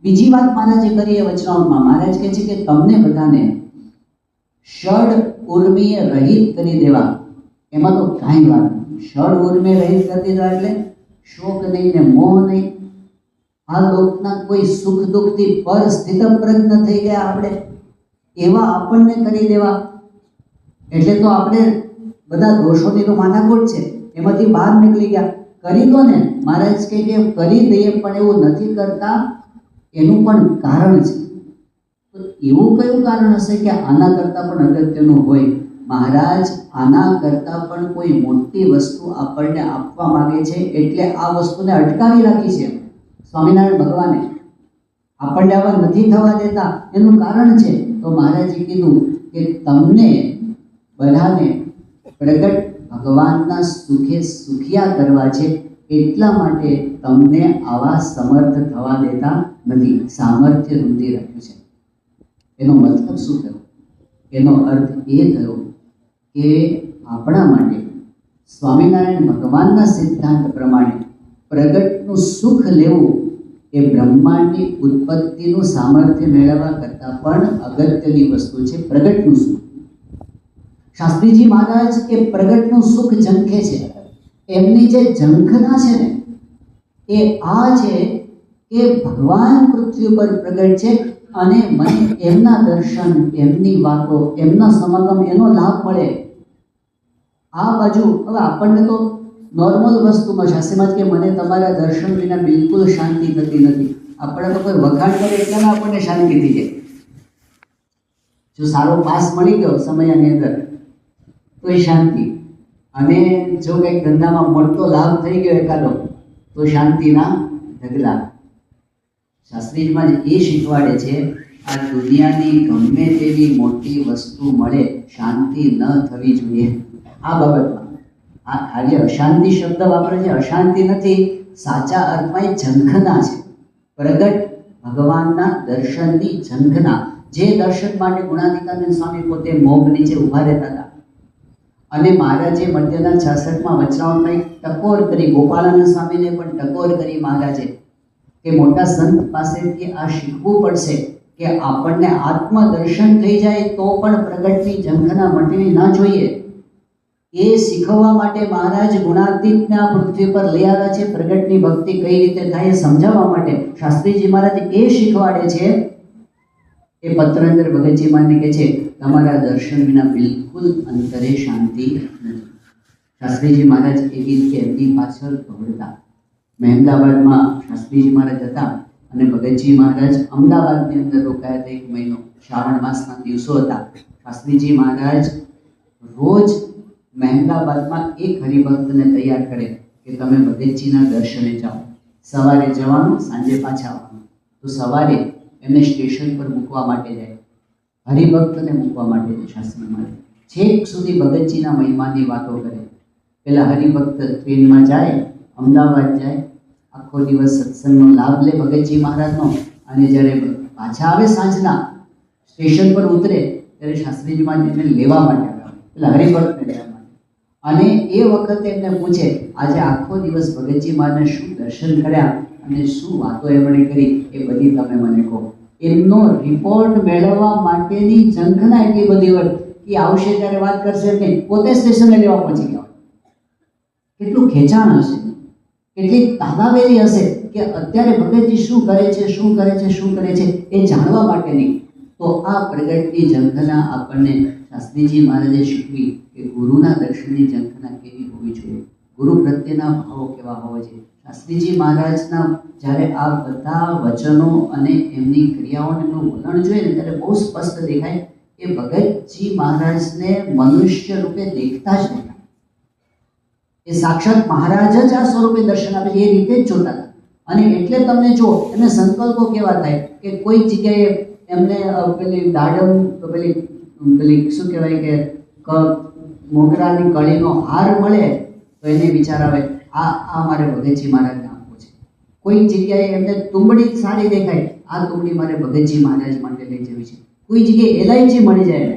બીજી વાત મહારાજે કરી એ વચનાઓમાં. મહારાજ કહે છે કે તમને બધાને ષડ ઉર્મિય રહિત કરી દેવા, એમાં તો કાંઈ વાત નથી. ષડ ઉર્મિય રહિત કરી દેવા એટલે શોક નહીં ને મોહ નહીં. આ લોકના કોઈ સુખ દુઃખથી પર સ્થિતપ્રજ્ઞ થઈ ગયા આપણે, એવા આપણને કરી દેવા. એટલે તો આપણે બધા દોષોની તો માથાકૂટ છે, એમાંથી બહાર નીકળી ગયા. કરી દો ને. મહારાજ કહે કે કરી દઈએ, પણ એવું નથી કરતા, એનું પણ કારણ છે. તો એવું કયું કારણ હશે કે આના કરતાં પણ અગત્યનું હોય? મહારાજ આના કરતાં પણ કોઈ મોટી વસ્તુ આપણને આપવા માંગે છે, એટલે આ વસ્તુને અટકાવી રાખી છે સ્વામિનારાયણ ભગવાને. આપણને આવા નથી થવા દેતા, એનું કારણ છે. તો મહારાજે કીધું કે તમને બધાને પ્રગટ ભગવાનના સુખે સુખિયા કરવા છે, એટલા માટે તમને આવા સમર્થ થવા દેતા નથી. સામર્થ્ય રૂંધી રાખ્યું છે. એનો મતલબ શું થયો? એનો અર્થ એ થયો કે આપણા માટે સ્વામિનારાયણ ભગવાનના સિદ્ધાંત પ્રમાણે પ્રગટનું સુખ લેવું એ બ્રહ્માંડની ઉત્પત્તિનું સામર્થ્ય મેળવવા કરતાં પણ અગત્યની વસ્તુ છે. પ્રગટનું સુખ. શાસ્ત્રીજી મહારાજ એ પ્રગટનું સુખ ઝંખે છે. એમની જે ઝંખના છે ને, એ આ છે કે ભગવાન પૃથ્વી ઉપર પ્રગટ છે અને મને એમના દર્શન, એમની વાતો, એમના સમાગમ, એનો લાભ મળે. આ બાજુ હવે આપણને તો નોર્મલ વસ્તુમાં શાસ્ત્રીમાં કે મને તમારા દર્શન વિના બિલકુલ શાંતિ થતી નથી. આપણે તો કોઈ વખાણ કરે એટલે આપણને શાંતિ થઈ જાય. જો સારો પાસ મળી ગયો સમયની અંદર તો એ શાંતિ, અને જો કંઈક ધંધામાં મોટો લાભ થઈ ગયો એકાદો તો શાંતિના ઢગલા. શાસ્ત્રીજીમાં એ શીખવાડે છે, આ દુનિયાની ગમે તેવી મોટી વસ્તુ મળે, શાંતિ ન થવી જોઈએ આ બાબતમાં. આ જે અશાંતિ શબ્દ વાપરે છે, અશાંતિ નથી, સાચા અર્થમાં એ ઝંખના છે. પ્રગટ ભગવાનના દર્શનની ઝંખના. જે દર્શન માટે ગુણાતીતાનંદ સ્વામી પોતે મોગ નીચે ઊભા રહેતા હતા, અને મહારાજે મધ્યના 66માં વચનાઓમાં એક ટકોર કરી, ગોપાળાનંદ સ્વામીને પણ ટકોર કરી મહારાજે કે મોટા સંત પાસેથી આ શીખવું પડશે કે આપણને આત્મદર્શન થઈ જાય તો પણ પ્રગટની ઝંખના મટવી ન જોઈએ. એ શીખવવા માટે મહારાજ ગુણાતીતને આ પૃથ્વી પર લઈ આવ્યા છે. પ્રગટની ભક્તિ કઈ રીતે થાય એ સમજાવવા માટે શાસ્ત્રીજી મહારાજ એ શીખવાડે છે. એ પત્ર અંદર ભગતજી મહારાજ કહે છે, તમારા દર્શન વિના બિલકુલ અંતરે શાંતિ નથી. શાસ્ત્રીજી મહારાજ એ ગીત કે એમની પાછળ દોડતા. મહેમદાબાદમાં શાસ્ત્રીજી મહારાજ હતા અને ભગતજી મહારાજ અમદાવાદની અંદર રોકાયા હતા 1 મહિનો. શ્રાવણ માસના દિવસો હતા. શાસ્ત્રીજી મહારાજ રોજ મહેમદાબાદમાં એક હરિભક્તને તૈયાર કરે કે તમે ભગતજીના દર્શને જાઓ. સવારે જવાનું, સાંજે પાછા આવવાનું. તો સવારે એમને સ્ટેશન પર મૂકવા માટે જાય, હરિભક્તને મૂકવા માટે જાય શાસ્ત્રી મહારાજ. છેક સુધી ભગતજીના મહિમાની વાતો કરે. પેલા હરિભક્ત ટ્રેનમાં જાય, અમદાવાદ જાય, આખો દિવસ સત્સંગનો લાભ લે ભગતજી મહારાજનો, અને જ્યારે પાછા આવે સાંજના સ્ટેશન પર ઉતરે ત્યારે શાસ્ત્રીજી મહારાજ એને લેવા માટે આવે, પેલા હરિભક્તને લેવા માટે. અને એ વખતે એમને પૂછે, આજે આખો દિવસ ભગતજી મહારાજને શું દર્શન કર્યા અને શું વાતો એમણે કરી એ બધી તમે મને કહો. એમનો રિપોર્ટ મેળવવા માટેની ઝંખના એટલી બધી હોય કે આવશે ત્યારે વાત કરશે નહીં, પોતે સ્ટેશને લેવા પહોંચી ગયા. કેટલું ખેંચાણ હશે, કેટલી તાલાવેલી હશે કે અત્યારે ભગતજી શું કરે છે, શું કરે છે, શું કરે છે એ જાણવા માટેની. તો આ પ્રગટની ઝંખના આપણને શાસ્ત્રીજી મહારાજે શીખવી કે ગુરુના દર્શનની ઝંખના કેવી હોવી જોઈએ, ગુરુ પ્રત્યેના ભાવો કેવા હોવા જોઈએ. શાસ્ત્રીજી મહારાજના જ્યારે આ બધા વચનો અને એમની ક્રિયાઓને એમનું વલણ જોઈએ ને ત્યારે બહુ સ્પષ્ટ દેખાય કે ભગતજી મહારાજને મનુષ્ય રૂપે દેખતા જ નહીં, એ સાક્ષાત મહારાજ જ આ સ્વરૂપે દર્શન આપે છે એ રીતે જ જોતા હતા. અને એટલે તમને જો એમને સંકલ્પો કેવા થાય કે કોઈ જગ્યાએ એમને પેલી દાડમ પેલી શું કહેવાય કે મોગરાની કળીનો હાર મળે તો એને વિચાર આવે આ મારે ભગતજી મહારાજને આપવો છે. કોઈ જગ્યાએ એમને તુંબડી સારી દેખાય, આ તુંબડી મારે ભગતજી મહારાજ માટે લઈ જવી છે. કોઈ જગ્યાએ એલાયચી મળી જાય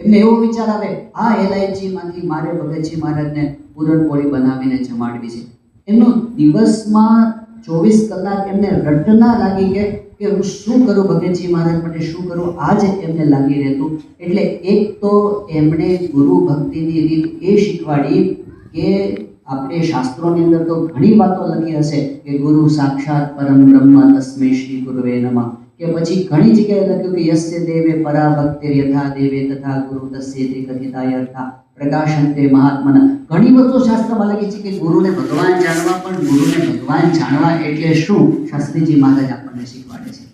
એમને એવો વિચાર આવે આ એલાયચીમાંથી મારે ભગતજી મહારાજને પૂરણપોળી બનાવીને જમાડવી છે. એમનો દિવસમાં 24 કલાક એમને રટના લાગી કે હું શું કરું ભગતજી મહારાજ માટે, શું કરું, આ જ એમને લાગી રહેતું. એટલે એક તો એમણે ગુરુ ભક્તિની રીત એ શીખવાડી કે આપણે શાસ્ત્રોની અંદર તો ઘણી વાતો લખી હશે કે ગુરુ સાક્ષાત પરમ બ્રહ્મ તસ્મૈ શ્રી ગુરુવે નમઃ, કે પછી ઘણી જગ્યાએ લખ્યું કે યસ્ય દેવે પરા ભક્તિર યથા દેવે તથા ગુરુ તસ્ય તે કથિતાય અર્થા પ્રકાશંતે મહાત્મના. ઘણી વસ્તુ શાસ્ત્રમાં લખી છે કે ગુરુને ભગવાન જાણવા, પણ ગુરુને ભગવાન જાણવા એટલે શું શાસ્ત્રીજી મહારાજ આપણને શીખવાડે છે.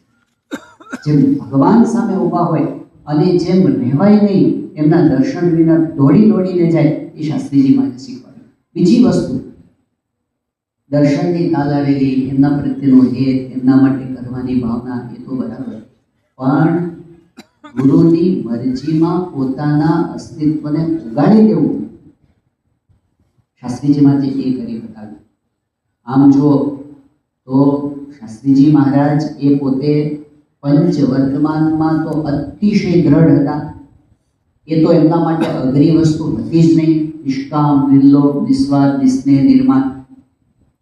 જેમ ભગવાન સામે ઊભા હોય અને જેમ રહેવાય નહીં, એમના દર્શન વિના દોડીને જાય, એ શાસ્ત્રીજી મહારાજ શીખવાડે. બીજી વસ્તુ, દર્શનની તાલાવેલી, એમના પ્રત્યેનો હેત, એમના માટે કરવાની ભાવના એ તો બરાબર, પણ ગુરુની મરજીમાં પોતાના અસ્તિત્વને ઉગાડી દેવું શાસ્ત્રીજી મહારાજે એ કરી બતાવ્યું. આમ જુઓ તો શાસ્ત્રીજી મહારાજ એ પોતે પંચ વર્તમાનમાં તો અતિશય દ્રઢ હતા. એ તો એમના માટે અઘરી વસ્તુ હતી જ નહીં. નિષ્કામ, નિર્લોભ, નિસ્વાર્થ, નિસ્નેહ, નિર્માણ,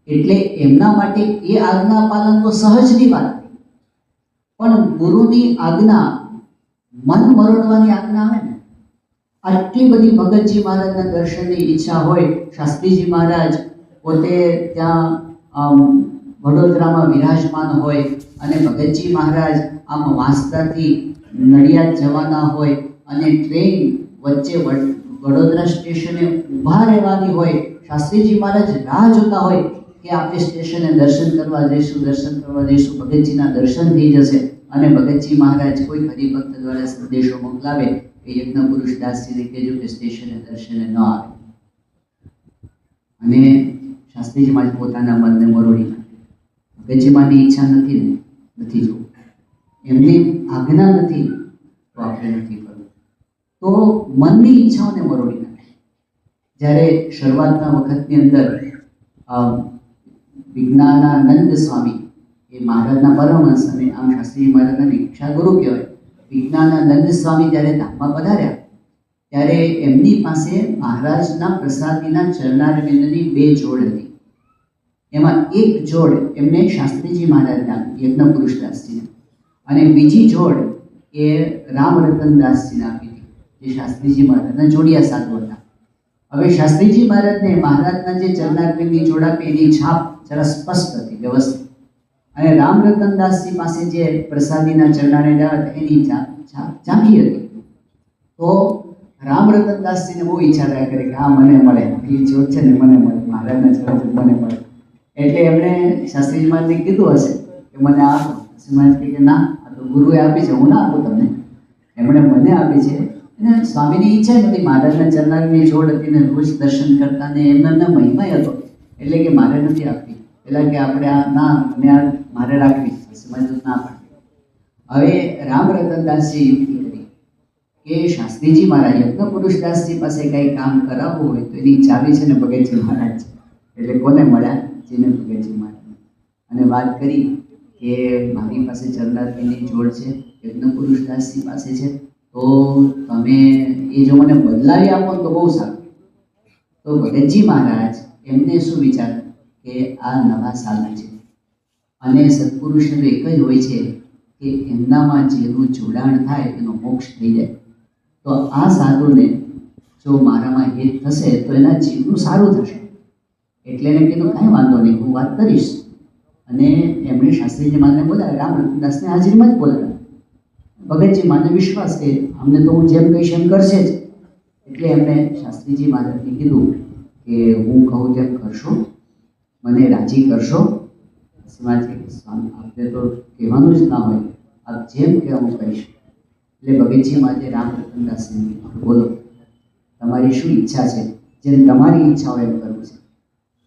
એટલે એમના માટે એ આજ્ઞા પાલન તો સહજની વાત હતી. પણ ગુરુની આજ્ઞા, મન મરોડવાની આજ્ઞા આવે ને, આટલી બધી ભગતજી મહારાજના દર્શનની ઈચ્છા હોય, શાસ્ત્રીજી મહારાજ પોતે ત્યાં વડોદરામાં વિરાજમાન હોય અને ભગતજી મહારાજ આમ વાંસદાથી નડિયાદ જવાના હોય અને ટ્રેન વચ્ચે વડોદરા સ્ટેશને ઊભા રહેવાની હોય, શાસ્ત્રીજી મહારાજ રાહ જોતા હોય કે આપણે સ્ટેશને દર્શન કરવા જઈશું, ભગતજીના દર્શન થઈ જશે. અને ભગતજી મહારાજ કોઈ હરિભક્ત દ્વારા સંદેશો મોકલાવે કે યજ્ઞ પુરુષ દાસજીને કહેજો કે સ્ટેશને દર્શને ન આવે. અને શાસ્ત્રીજી મહારાજ પોતાના મનને મરોડી નાખે. ભગતજી મહારાજની ઈચ્છા નથી જોવું, એમની આજ્ઞા નથી તો આપણે નથી કરવું, તો મનની ઈચ્છાઓને મરોડી નાખે. જ્યારે શરૂઆતના વખતની અંદર વિજ્ઞાનાનંદ સ્વામી એ મહારાજના પરમહંસ અને આમ શાસ્ત્રીજી મહારાજના દીક્ષા ગુરુ કહેવાય. વિજ્ઞાનાનંદ સ્વામી જ્યારે ધામમાં પધાર્યા ત્યારે એમની પાસે મહારાજના પ્રસાદીના ચરણારવિંદની 2 જોડ હતી. એમાં એક જોડ એમને શાસ્ત્રીજી મહારાજને આપી, યજ્ઞ પુરુષદાસજીને, અને બીજી જોડ એ રામરતનદાસજીને આપી હતી, જે શાસ્ત્રીજી મહારાજના જોડિયા સાધુ હતા. હવે શાસ્ત્રીજી મહારાજને મહારાજના જે ચરણારવિંદની જોડ આપી એની છાપ જરા સ્પષ્ટ હતી, વ્યવસ્થિત. અને રામરતનદાસજી પાસે જે પ્રસાદીના ચરણાને રહ્યા એની છાપ ઝાંખી હતી. તો રામરતનદાસજીને બહુ ઈચ્છા થયા કરે કે આ મને મળે, એ જોડ છે ને મને મળે, મહારાજના ચરણ મને મળે. એટલે એમણે શાસ્ત્રીજી મહારાજને કીધું હશે કે મને આપો. મહારાજ કહે કે ના, આ તો ગુરુએ આપી છે, હું ના આપું તમને. એમણે મને આપી છે. અને સ્વામીની ઈચ્છા નથી, મહારાજના ચરણાની જોડ હતી ને રોજ દર્શન કરતા ને એમના મહિમા હતો, એટલે કે મારે નથી આપવી. પેલા કે આપણે આ ના, મને આ મારે રાખવી, સમાજ ના પાડી. હવે રામરતનદાસજી યુક્તિ કરી કે શાસ્ત્રીજી મહારાજ યજ્ઞ પુરુષદાસજી પાસે કંઈ કામ કરાવવું હોય તો એની ચાવી છે ને ભગતજી મહારાજ છે. એટલે કોને મળ્યા? જેને ભગતજી મહારાજ. અને વાત કરી કે મારી પાસે ચરણાર્થીની જોડ છે, યજ્ઞ પુરુષદાસજી પાસે છે, તો તમે એ જો મને બદલાવી આપો તો બહુ સારું. તો ભગતજી મહારાજ એમને શું વિચાર કે આ નવા સાધુ છે અને સત્પુરુષને તો એક જ હોય છે કે એમનામાં જેનું જોડાણ થાય એનો મોક્ષ થઈ જાય. તો આ સાધુને જો મારામાં હેત થશે તો એના જીવનું સારું થશે. એટલે એને કીધું કાંઈ વાંધો નહીં, હું વાત કરીશ. અને એમણે શાસ્ત્રીજી મહારાજને બોલાવ્યા, રામરતનદાસને હાજરીમાં જ બોલાવ્યા. ભગતજી મહારાજને વિશ્વાસ કે અમને તો હું જેમ કહીશ એમ કરશે જ. એટલે એમણે શાસ્ત્રીજી મહારાજને કીધું કે હું કહું તેમ કરશો, મને રાજી કરશો? સ્વામી આપણે તો કહેવાનું જ ના હોય, આપ જેમ કહેવા હું કહીશ. એટલે ભગતજી મહારાજે રામરતનદાસને કીધું, બોલો તમારી શું ઈચ્છા છે? જેમ તમારી ઈચ્છા હોય એમ કરવું છે.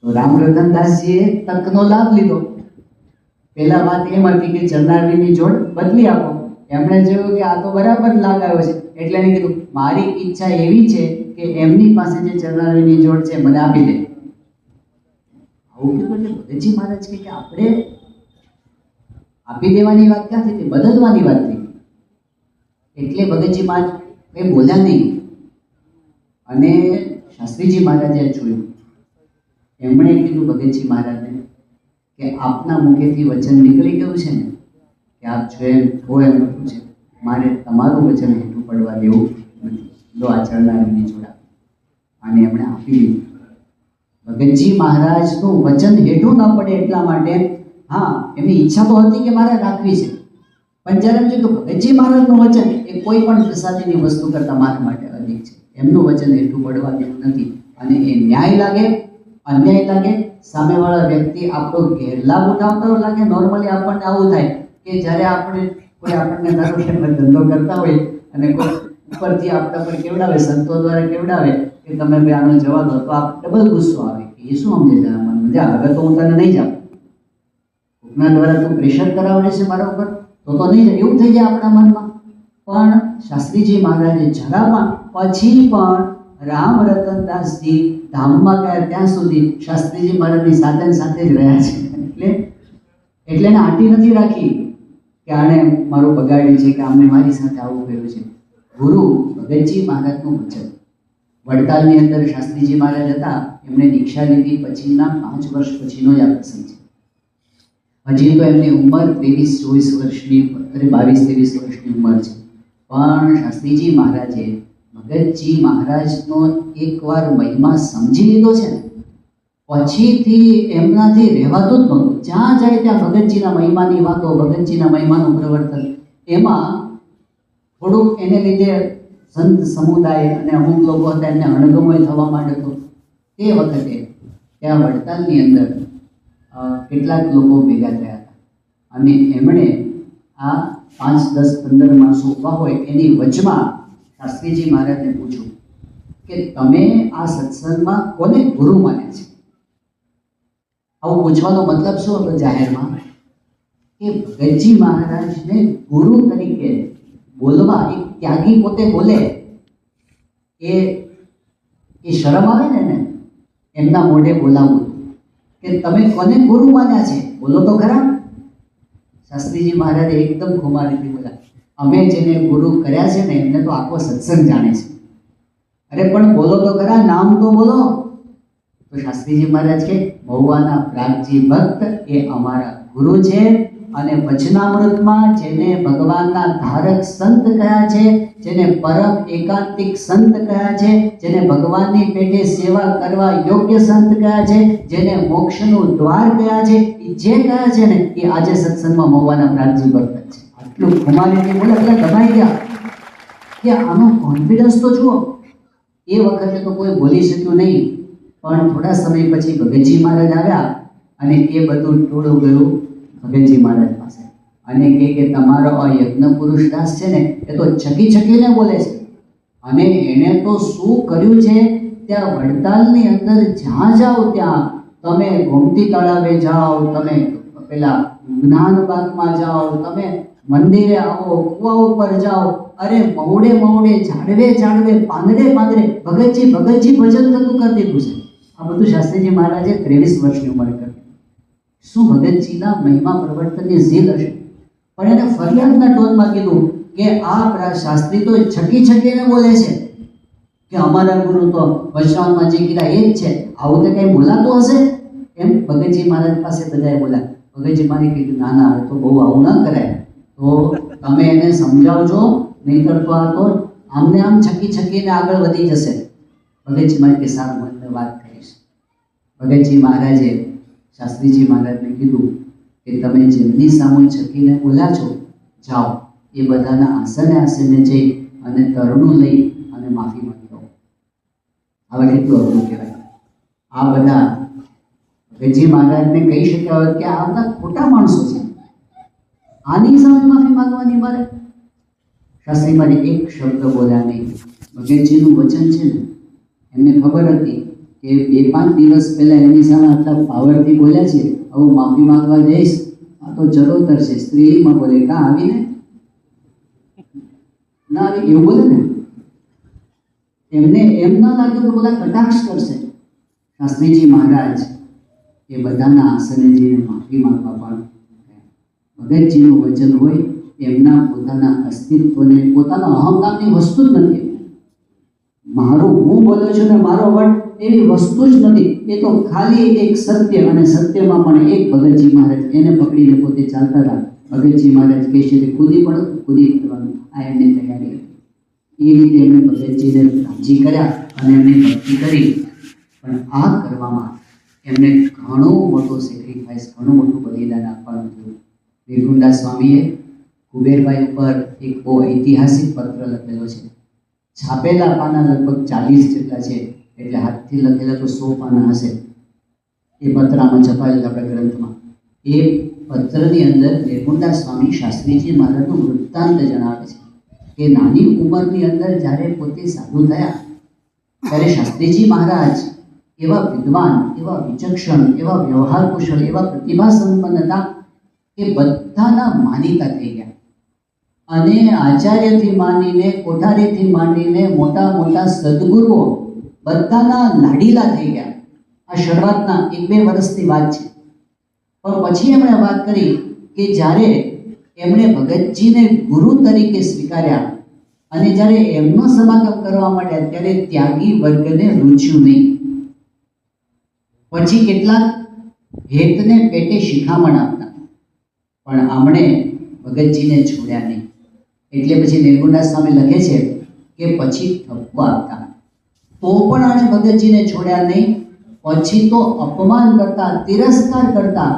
તો રામરતનદાસજીએ તકનો લાભ લીધો. પહેલા વાત એમ હતી કે ચરણાર્વીની જોડ બદલી આપો. એમણે જોયું કે આ તો બરાબર લાગ આવ્યો છે, એટલે એને કીધું મારી ઈચ્છા એવી છે કે એમની પાસે જે ચરણાર્વીની જોડ છે મને આપી દે. આવું કીધું એટલે ભગતજી મહારાજ કે આપણે આપી દેવાની વાત ક્યાં થઈ, બદલવાની વાત થઈ. એટલે ભગતજી મહારાજ કંઈ બોલ્યા નહીં. અને શાસ્ત્રીજી મહારાજે જોયું, એમણે કીધું ભગતજી મહારાજને કે આપના મુખેથી વચન નીકળી ગયું છે ને કે આપ જો એમ કહો એમ કહ્યું છે, મારે તમારું વચન હેઠું પડવા દેવું નથી. લો આ ચરણાર્વીની જોડા. અને એમણે આપી દીધું. ભગતજી મહારાજનું વચન હેઠું ન પડે એટલા માટે, હા એમની ઈચ્છા તો હતી કે મારે રાખવી છે, પણ જ્યારે એમ છે કે ભગતજી મહારાજનું વચન એ કોઈ પણ પ્રસાદીની વસ્તુ કરતાં મારા માટે અધિક છે, એમનું વચન હેઠું પડવા દેવું નથી. અને એ ન્યાય લાગે, અન્યાય લાગે, સામેવાળા વ્યક્તિ આપણો ગેરલાભ ઉઠાવતો લાગે. નોર્મલી આપણને આવું થાય કે જ્યારે આપણે કોઈ આપણને ધારો કે ધંધો કરતા હોય અને કોઈ ઉપરથી આપણા પર કેવડાવે, સંતો દ્વારા કેવડાવે કે તમે ભાઈ આનો જવાબ દો, તો આપ ડબલ ગુસ્સો આવે કે એ શું સમજે છે મનમાં, જા હવે તો હું તને નહીં જાઉં, કોકના દ્વારા તું પ્રેશર કરાવે છે મારા ઉપર, તો નહીં જાય, એવું થઈ જાય આપણા મનમાં. પણ શાસ્ત્રીજી મહારાજે જરામાં પછી પણ રામરતનદાસજી ધામમાં ગયા ત્યાં સુધી શાસ્ત્રીજી મહારાજની સાથે સાથે જ રહ્યા છે. એટલે એને આંટી નથી રાખી કે આણે મારું બગાડ્યું છે કે આમને મારી સાથે આવું કર્યું છે. ગુરુ ભગતજી મહારાજનું વચન. વડતાલની અંદર શાસ્ત્રીજી મહારાજ હતા, એમણે દીક્ષા લીધી પછીના 5 વર્ષ પછીનો જ આ પ્રસંગ છે. હજી તો એમની ઉંમર 23-24 વર્ષની, 22-23 વર્ષની ઉંમર છે. પણ શાસ્ત્રીજી મહારાજે ભગતજી મહારાજનો એકવાર મહિમા સમજી લીધો છે ને, પછીથી એમનાથી રહેવાતું જ નહોતું. જ્યાં જાય ત્યાં ભગતજીના મહિમાની વાતો, ભગતજીના મહિમાનું પ્રવર્તન. એમાં થોડુંક એને લીધે સંત સમુદાય અને અમુક લોકો હતા એમને અણગમોય થવા માંડ્યો. તે વખતે ત્યાં વડતાલની અંદર કેટલાક લોકો ભેગા થયા હતા અને એમણે આ 5, 10, 15 માણસો ઊભા હોય એની વચમાં શાસ્ત્રીજી મહારાજને પૂછ્યું કે તમે આ સત્સંગમાં કોને ગુરુ માન્યા છે? આવું પૂછવાનો મતલબ શું હતો જાહેરમાં? કે ભગતજી મહારાજને ગુરુ તરીકે બોલવા, એક ત્યાગી પોતે બોલે એ શરમ આવે ને એમના મોઢે બોલાવવું કે તમે કોને ગુરુ માન્યા છે, બોલો તો ખરા. શાસ્ત્રીજી મહારાજે એકદમ ખુમારીથી બોલ્યા, અમે જેને ગુરુ કર્યા છે ને એમને તો આખો સત્સંગ જાણે છે. અરે પણ બોલો તો ખરા, નામ તો બોલો. તો શાસ્ત્રીજી મહારાજ કે મહુવાના પ્રાગજી ભક્ત એ અમારા ગુરુ છે અને વચનામૃતમાં જેને ભગવાનના ધારક સંત કહ્યા છે, જેને પરમ એકાંતિક સંત કહ્યા છે, જેને ભગવાનની પેટે સેવા કરવા યોગ્ય સંત કહ્યા છે, જેને મોક્ષનું દ્વાર કહ્યા છે, એ જે કહ્યા છે ને એ આજે સત્સંગમાં મહુવાના પ્રાંતજી ભક્ત છે. આટલું ખુમારીથી બોલે એટલે દબાઈ ગયા કે આનો કોન્ફિડન્સ તો જુઓ. એ વખતે તો કોઈ બોલી શક્યું નહીં, પણ થોડા સમય પછી ભગતજી મહારાજ આવ્યા અને એ બધું ટોળું ગયું ભગતજી મહારાજ પાસે અને કે તમારો આ યજ્ઞ પુરુષ દાસ છે ને એ તો છકી છકીને બોલે છે અને એને તો શું કર્યું છે. ત્યાં વડતાલની અંદર જ્યાં જાઓ ત્યાં તમે ગોમતી તળાવે જાઓ, તમે પેલા જ્ઞાનબાગમાં જાઓ, તમે મંદિરે આવો, કુવા ઉપર જાઓ, અરે મવડે મવડે, ઝાડવે ઝાડવે, પાંદડે પાંદડે ભગતજી ભગતજી ભજન થતું કરી દીધું છે. આ બધું શાસ્ત્રીજી મહારાજે 23 વર્ષની ઉંમરે કર્યું. શું ભગતજીના મહિમા પ્રવર્તનની ઝીલ હશે. પણ એને ફરિયાદના ટોનમાં કીધું કે આ શાસ્ત્રી તો છકી છકીને બોલે છે કે અમારા ગુરુ તો વચનામાં જે કીધા એ જ છે, આવું તો કંઈ બોલાતું હશે એમ ભગતજી મહારાજ પાસે બધાએ બોલ્યા. ભગતજી મહારાજે કીધું ના ના તો બહુ આવું ન કરાય, તો તમે એને સમજાવજો, નહીંતર તો આ તો આમને આમ છકી છકીને આગળ વધી જશે. ભગતજી મહારાજ કે સારું મને વાત કરીશ. ભગતજી મહારાજે શાસ્ત્રીજી મહારાજને કીધું કે તમે જેમની સામે છકીને બોલ્યા છો, જાઓ એ બધાના આસને આસને જઈ અને તરણું લઈ અને માફી માંગી લો. હવે કેટલું અઘરું કહેવાય. આ બધા ભગતજી મહારાજને કહી શક્યા હોત કે આ બધા ખોટા માણસો છે, આની સામે માફી માંગવાની મારે. શાસ્ત્રી મારે એક શબ્દ બોલ્યા નહીં. ભગતજીનું વચન છે ને, એમને ખબર હતી કે 2-5 દિવસ પહેલા એની સામે આટલા પાવરથી બોલ્યા છે, હવે માફી માંગવા જઈશ આ તો ચરોતર છે. સ્ત્રીમાં બોલે કાં આવીને ના આવી એવું બોલે ને, એમને એમ ના લાગ્યું કે બધા કટાક્ષ કરશે. શાસ્ત્રીજી મહારાજ એ બધાના આસને જઈને માફી માંગવા પણ ભગતજીનું વચન હોય, એમના પોતાના અસ્તિત્વને, પોતાના અહમ નામની વસ્તુ જ નથી. મારું હું બોલ્યો છું ને મારો વટ એવી વસ્તુ જ નથી. એ તો ખાલી એક સત્ય, અને સત્યમાં પણ એક ભગતજી મહારાજ એને પકડીને પોતે ચાલતા હતા. ભગતજી મહારાજ કહેશે કે કૂદી પડો, કૂદી પડવાનું આ એમની તૈયારી હતી. એ રીતે એમણે ભગતજીને રાજી કર્યા અને એમની ભક્તિ કરી. પણ આ કરવામાં એમને ઘણો મોટો સેક્રિફાઈસ, ઘણું મોટું બલિદાન આપવાનું થયું. નિર્ગુણદાસ સ્વામીએ કુબેરભાઈ ઉપર એક બહુ ઐતિહાસિક પત્ર લખેલો છે. છાપેલા પાના લગભગ 40 જેટલા છે, એટલે હાથથી લખેલા તો 100 પાના હશે. એ પત્ર આમાં છપાયેલ આપણા ગ્રંથમાં. એ પત્રની અંદર નિર્ગુણદાસ સ્વામી શાસ્ત્રીજી મહારાજનું વૃત્તાંત જણાવે છે કે નાની ઉંમરની અંદર જ્યારે પોતે સાધુ થયા ત્યારે શાસ્ત્રીજી મહારાજ એવા વિદ્વાન, એવા વિચક્ષણ, એવા વ્યવહાર કુશળ, એવા પ્રતિભા સંપન્ન હતા કે બધાના માનીતા થઈ ગયા. અને આચાર્યથી માંડીને, કોઠારીથી માંડીને મોટા મોટા સદગુરુઓ બધાના લાડીલા થઈ ગયા. આ શરૂઆતના 1-2 વર્ષની વાત છે. પણ પછી એમણે વાત કરી કે જ્યારે એમણે ભગતજીને ગુરુ તરીકે સ્વીકાર્યા અને જ્યારે એમનો સમાગમ કરવા માંડ્યા ત્યારે ત્યાગી વર્ગને રૂચ્યું નહીં. પછી કેટલાક હેતને પેટે શિખામણ આપતા, પણ આમણે ભગતજીને છોડ્યા નહીં. એટલે પછી નિર્ગુણદાસ સ્વામી લખે છે કે પછી ઠપકો આપતા તો પણ આણે ભગતજીને છોડ્યા નહીં. પછી તો અપમાન કરતા, તિરસ્કાર કરતા,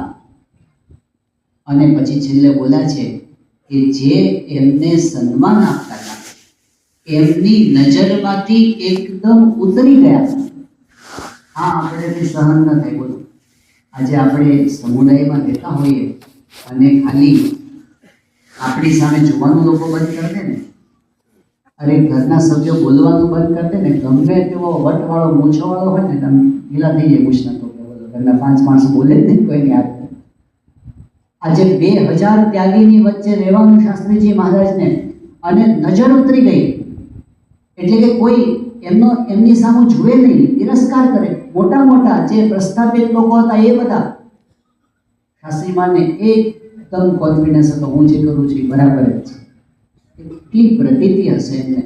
અને પછી છેલ્લે બોલ્યા છે કે જે એમને સન્માન આપતા હતા એમની નજરમાંથી એકદમ ઉતરી ગયા. આ આપણેથી સહન ન થાય. બોલો, આજે આપણે સમુદાયમાં રહેતા હોઈએ અને ખાલી આપણી સામે જોવાનું લોકો બંધ કરી દે ને, અરે ઘરના સભ્યો બોલવાનું બંધ કરી દે ને, ગમે તેવો વટવાળો મૂછોવાળો હોય ને તમે ગીલા થઈ જાય મૂછના તો ઘરના 5 માણસો બોલે જ નહીં કોઈની હાથ. આજે 2000 ત્યાગીની વચ્ચે રહેવાનું શાસ્ત્રીજી મહારાજને, અને નજર ઉતરી ગઈ એટલે કે કોઈ એમની સામે જુએ નહીં, તિરસ્કાર કરે. મોટા મોટા જે પ્રસ્થાપિત લોકો હતા એ બધા શાસ્ત્રી માને એકદમ કોન્ફિડન્સ હતો, હું જે કરું છું એ બરાબર જ છે. એટલી પ્રતીતિ હશે એમને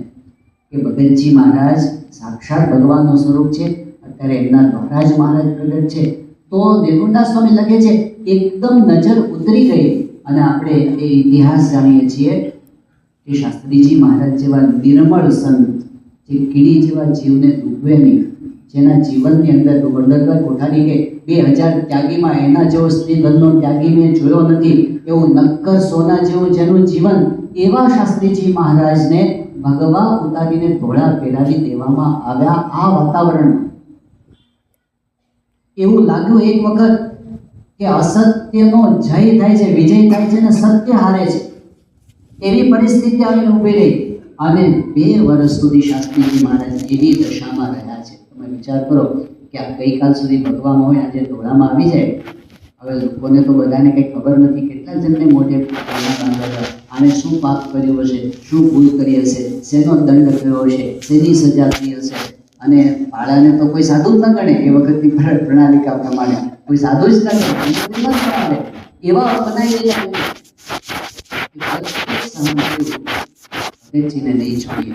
કે ભગતજી મહારાજ સાક્ષાત ભગવાનનું સ્વરૂપ છે. અત્યારે એમના દ્વારા જ મહારાજ પ્રગટ છે. તો નિર્ગુણદાસ સ્વામી લખે છે એકદમ નજર ઉતરી ગઈ અને આપણે એ ઇતિહાસ જાણીએ છીએ કે શાસ્ત્રીજી મહારાજ જેવા નિર્મળ સંત, જે કીડી જેવા જીવને ડૂબવે નહીં, જેના જીવનની અંદર વડનગર કોઠારી કે 2000 ત્યાગીમાં એના જેવો સ્ત્રી ધનનો ત્યાગી મેં જોયો નથી, એવું નક્કર સોના જેવું જેનું જીવન, એવા શાસ્ત્રીજી મહારાજને ભગવા ઉતારીને ધોળા પહેરાવી દેવામાં આવ્યા આ વાતાવરણમાં. એવું લાગ્યું એક વખત કે અસત્યનો જય થાય છે, વિજય થાય છે ને સત્ય હારે છે, એવી પરિસ્થિતિ આવીને ઊભી રહી. અને 2 વર્ષ સુધી શાસ્ત્રીજી મહારાજ એવી દશામાં રહ્યા છે. તમે વિચાર કરો કે આ ગઈકાલ સુધી ભગવામાં હોય, આજે ધોળામાં આવી જાય. હવે લોકોને તો બધાને કંઈ ખબર નથી, કેટલા જણને મોઢે આને શું પાપ કર્યું હશે, શું ભૂલ કરી હશે, શેનો દંડ થયો હશે, શેની સજા થઈ હશે. અને પાળાને તો કોઈ સાધુ જ ન ગણે, એ વખતની પ્રણાલિકા પ્રમાણે કોઈ સાધુ જ ન ગણે, એવા બનાવી રહ્યા. નહીં છોડીએ.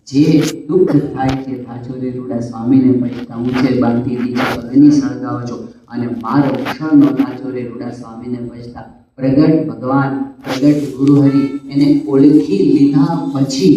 જે દુઃખ થાય તે થાચોરે રૂડા સ્વામીને પૈસા ઊંચે બાંધી દીધા એની સળગાવો છો, અને મારો ક્ષણનો થાચોરે રૂડા સ્વામીને પૈસા પ્રગટ ભગવાન, પ્રગટ ગુરુહરિ એને ઓળખી લીધા પછી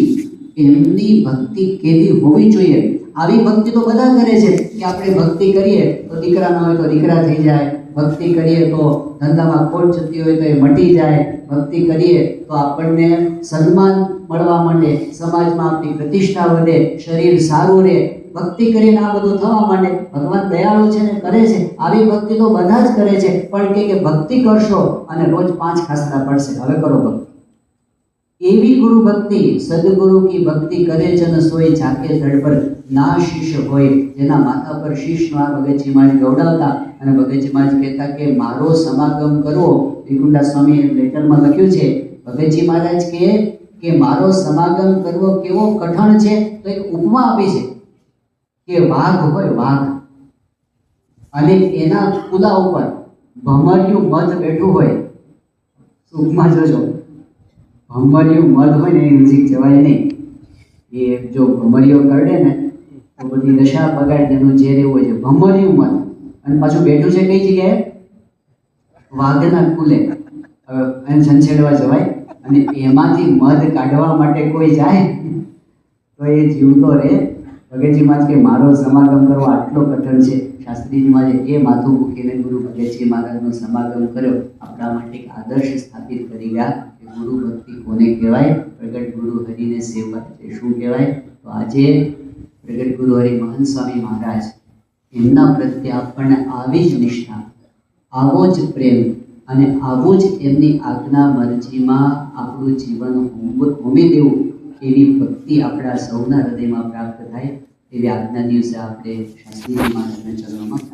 એમની ભક્તિ કેવી હોવી જોઈએ. આવી ભક્તિ તો બધા કરે છે કે આપણે ભક્તિ કરીએ તો દીકરા ન હોય તો દીકરા થઈ જાય, ભક્તિ કરીએ તો ધંધામાં ખોટ જતી હોય તો એ મટી જાય, ભક્તિ કરીએ તો આપણને સન્માન મળવા માંડે, સમાજમાં આપણી પ્રતિષ્ઠા વધે, શરીર સારું રહે, ભક્તિ કરીને આ બધું થવા માંડે. ભગવાન દયાળુ છે ને કરે છે, આવી ભક્તિ તો બધા જ કરે છે. પણ કે ભક્તિ કરશો અને રોજ 5 ખાસરા પડશે, હવે કરો ભક્તિ. એવી ગુરુ ભક્તિ, સદગુરુ કી ભક્તિ કરે જન સોય જાકે ધડ પર ના શીશ હોય. જેના માથા પર શીશ નો આ ભગતજી મહારાજ ગૌડાવતા, અને ભગતજી મહારાજ કહેતા કે મારો સમાગમ કરવો. વિકુંડા સ્વામી લેટરમાં લખ્યું છે, ભગતજી મહારાજ કે મારો સમાગમ કરવો કેવો કઠણ છે. તો એક ઉપમા આપી છે કે વાઘ હોય, વાઘ, અને એના કુલા ઉપર ભમરિયું મધ બેઠું હોય. ઉપમા જોજો, ભમરિયું મધ હોય ને એ નજીક જવાય નહીં. એ જો ભમરિયો કરડે ને તો બધી દશા બગાડી, એનું ઝેર એવું હોય છે. ભમરિયું મધ, અને પાછું બેઠું છે કઈ જગ્યાએ? વાઘના કુલે. હવે એને છંછેડવા જવાય, અને એમાંથી મધ કાઢવા માટે કોઈ જાય તો એ જીવતો રહે. ભગતજી મહારાજ કે મારો સમાગમ કરવો આટલો કઠણ છે. શાસ્ત્રીજી મહારાજે એ માથું મૂકીને ગુરુ ભગતજી મહારાજનો સમાગમ કર્યો. આપણા માટે એક આદર્શ સ્થાપિત કરી ગયા કે ગુરુ ભક્તિ કોને કહેવાય? પ્રગટ ગુરુ હરિને સેવા. શું કહેવાય? તો આજે પ્રગટ ગુરુ હરિ મહંત સ્વામી મહારાજ, એમના પ્રત્યે આપણને આવી જ નિષ્ઠા, આવો જ પ્રેમ અને આવું જ એમની આજ્ઞા મરજીમાં આપણું જીવન હોમી દેવું, એવી ભક્તિ આપણા સૌના હૃદયમાં પ્રાપ્ત થાય એવી આજના દિવસે આપણે શાસ્ત્રીજી મહારાજના ચરણોમાં